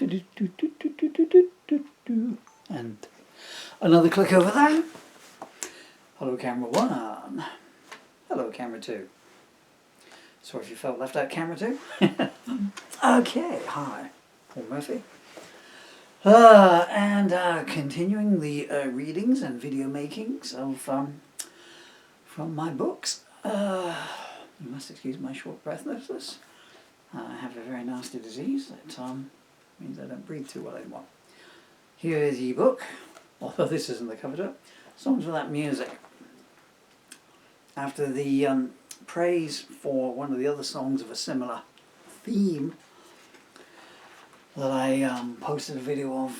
And another click over there. Hello camera 1. Hello camera 2. Sorry if you felt left out, camera 2. Okay, hi. Paul Murphy. And continuing the readings and video makings of from my books. You must excuse my short breathlessness. I have a very nasty disease that means I don't breathe too well anymore. Here is the book, although this isn't the cover up. Songs without music. After the praise for one of the other songs of a similar theme that I posted a video of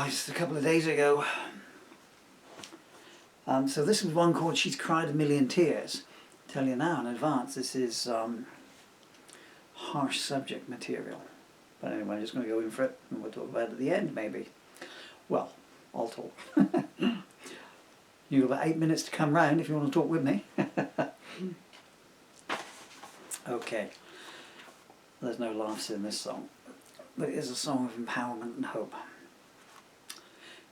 just a couple of days ago. So this is one called She's Cried a Million Tears. I tell you now in advance, this is harsh subject material. But anyway, I'm just going to go in for it and we'll talk about it at the end maybe. Well, I'll talk. You've got about 8 minutes to come round if you want to talk with me. Okay, there's no laughs in this song, but it is a song of empowerment and hope.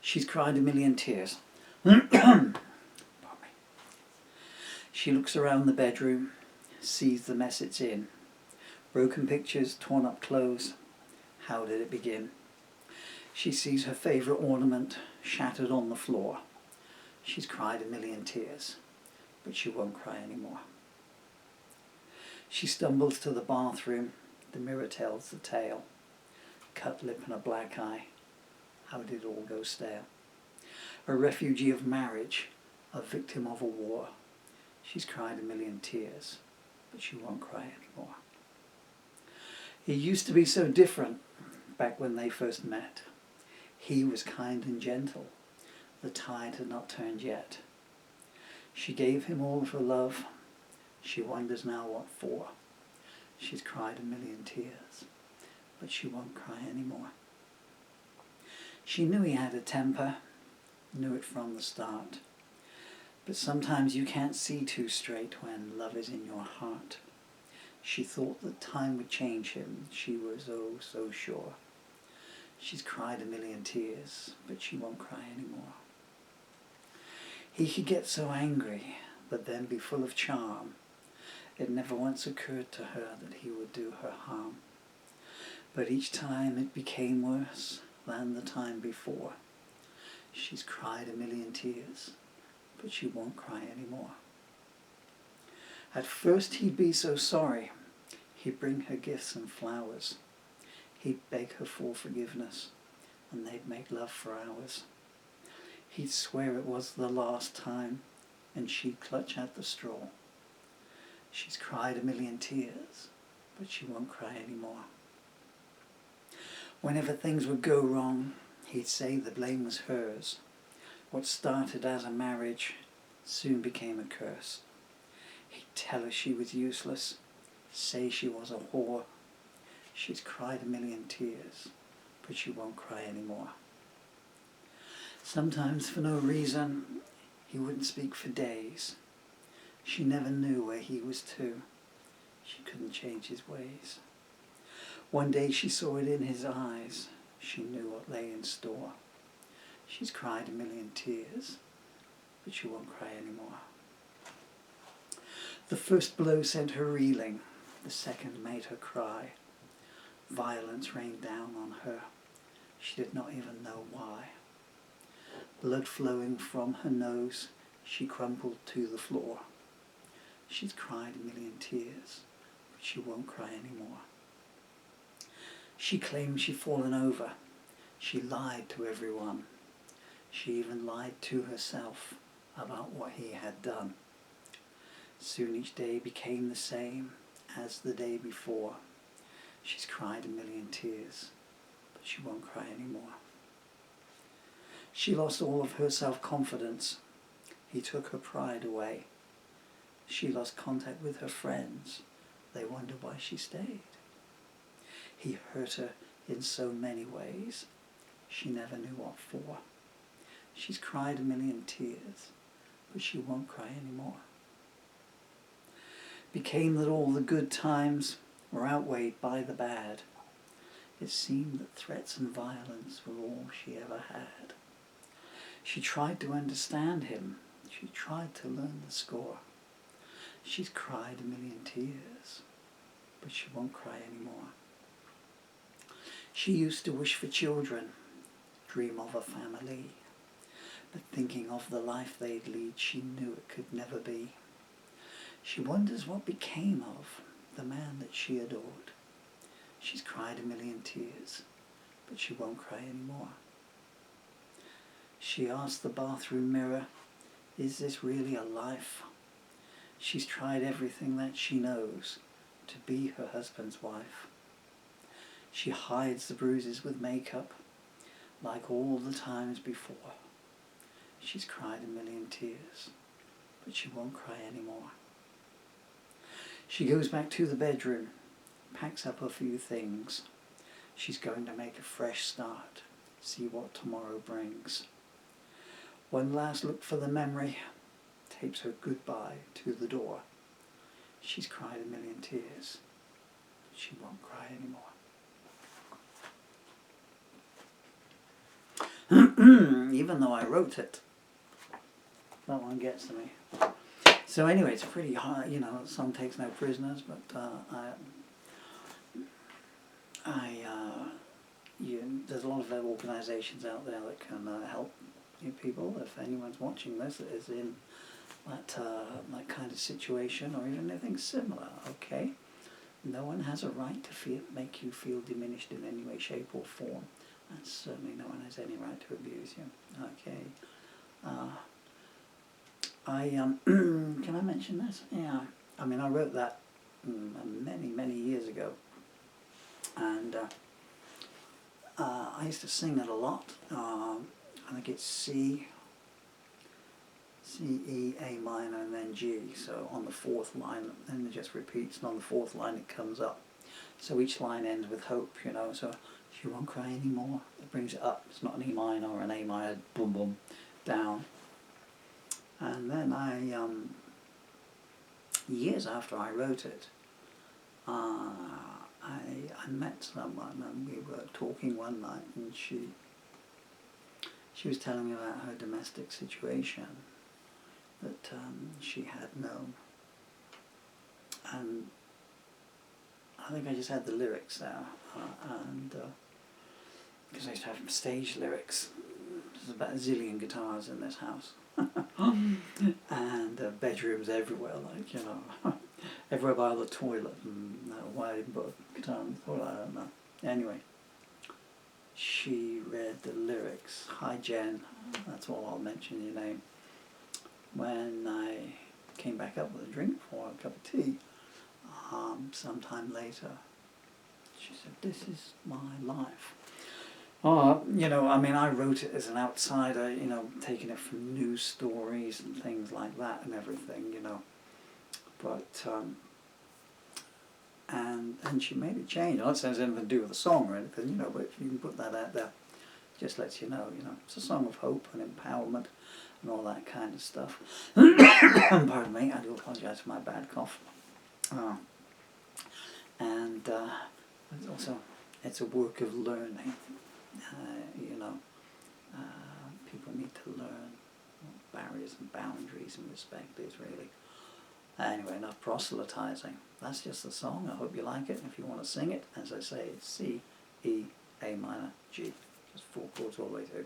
She's cried a million tears. Pardon me. She looks around the bedroom, sees the mess it's in. Broken pictures, torn up clothes. How did it begin? She sees her favourite ornament shattered on the floor. She's cried a million tears, but she won't cry anymore. She stumbles to the bathroom, the mirror tells the tale. Cut lip and a black eye, how did it all go stale? A refugee of marriage, a victim of a war. She's cried a million tears, but she won't cry anymore. He used to be so different back when they first met. He was kind and gentle, the tide had not turned yet. She gave him all of her love, she wonders now what for. She's cried a million tears, but she won't cry anymore. She knew he had a temper, knew it from the start. But sometimes you can't see too straight when love is in your heart. She thought that time would change him, she was oh so sure. She's cried a million tears, but she won't cry anymore. He could get so angry, but then be full of charm. It never once occurred to her that he would do her harm. But each time it became worse than the time before. She's cried a million tears, but she won't cry anymore. At first he'd be so sorry. He'd bring her gifts and flowers. He'd beg her for forgiveness, and they'd make love for hours. He'd swear it was the last time, and she'd clutch at the straw. She's cried a million tears, but she won't cry anymore. Whenever things would go wrong, he'd say the blame was hers. What started as a marriage soon became a curse. He'd tell her she was useless, say she was a whore. She's cried a million tears, but she won't cry anymore. Sometimes for no reason, he wouldn't speak for days. She never knew where he was to. She couldn't change his ways. One day she saw it in his eyes. She knew what lay in store. She's cried a million tears, but she won't cry anymore. The first blow sent her reeling. The second made her cry. Violence rained down on her. She did not even know why. Blood flowing from her nose, she crumpled to the floor. She's cried a million tears, but she won't cry anymore. She claimed she'd fallen over. She lied to everyone. She even lied to herself about what he had done. Soon each day became the same as the day before. She's cried a million tears, but she won't cry anymore. She lost all of her self-confidence. He took her pride away. She lost contact with her friends. They wondered why she stayed. He hurt her in so many ways. She never knew what for. She's cried a million tears, but she won't cry anymore. Became that all the good times were outweighed by the bad. It seemed that threats and violence were all she ever had. She tried to understand him. She tried to learn the score. She's cried a million tears, but she won't cry anymore. She used to wish for children, dream of a family, but thinking of the life they'd lead, she knew it could never be. She wonders what became of the man that she adored. She's cried a million tears, but she won't cry anymore. She asked the bathroom mirror, is this really a life? She's tried everything that she knows to be her husband's wife. She hides the bruises with makeup, like all the times before. She's cried a million tears, but she won't cry anymore. She goes back to the bedroom, packs up a few things. She's going to make a fresh start, see what tomorrow brings. One last look for the memory takes her goodbye to the door. She's cried a million tears, but she won't cry anymore. Even though I wrote it, that one gets to me. So anyway, it's pretty hard, you know, the song takes no prisoners, but there's a lot of organisations out there that can help you people. If anyone's watching this that is in that kind of situation, or even anything similar, okay? No one has a right to make you feel diminished in any way, shape or form. And certainly no one has any right to abuse you, okay? Can I mention this? Yeah, I mean, I wrote that many years ago, and I used to sing it a lot. I think it's C, E, A minor, and then G. So on the fourth line, then it just repeats, and on the fourth line it comes up. So each line ends with hope, you know. So she won't cry anymore. It brings it up. It's not an E minor or an A minor, boom, boom, down. And then years after I wrote it, I met someone, and we were talking one night, and she was telling me about her domestic situation that she had known. And I think I just had the lyrics there, and because I used to have stage lyrics. There's about a zillion guitars in this house. And bedrooms everywhere, like, you know, everywhere by the toilet, and why I didn't put a guitar in the toilet, I don't know. Anyway, she read the lyrics. Hi Jen, that's all I'll mention your name. When I came back up with a drink for a cup of tea, sometime later, she said, this is my life. You know, I mean, I wrote it as an outsider, you know, taking it from news stories and things like that and everything, you know. But, and she made a change. I'm not saying it has anything to do with the song or anything, you know, but if you can put that out there, it just lets you know, It's a song of hope and empowerment and all that kind of stuff. Pardon me, I do apologise for my bad cough. And it's also, it's a work of learning. People need to learn what barriers and boundaries and respect is, really. Anyway, enough proselytizing. That's just the song. I hope you like it. If you want to sing it, as I say, it's C, E, A minor, G. Just 4 chords all the way through.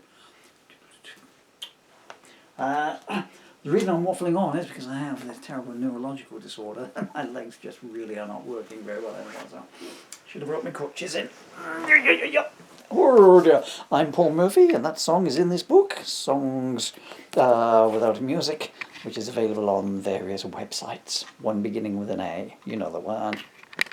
The reason I'm waffling on is because I have this terrible neurological disorder. My legs just really are not working very well anymore, so should have brought my crutches in. I'm Paul Murphy, and that song is in this book, Songs Without Music, which is available on various websites, one beginning with an A, you know the one.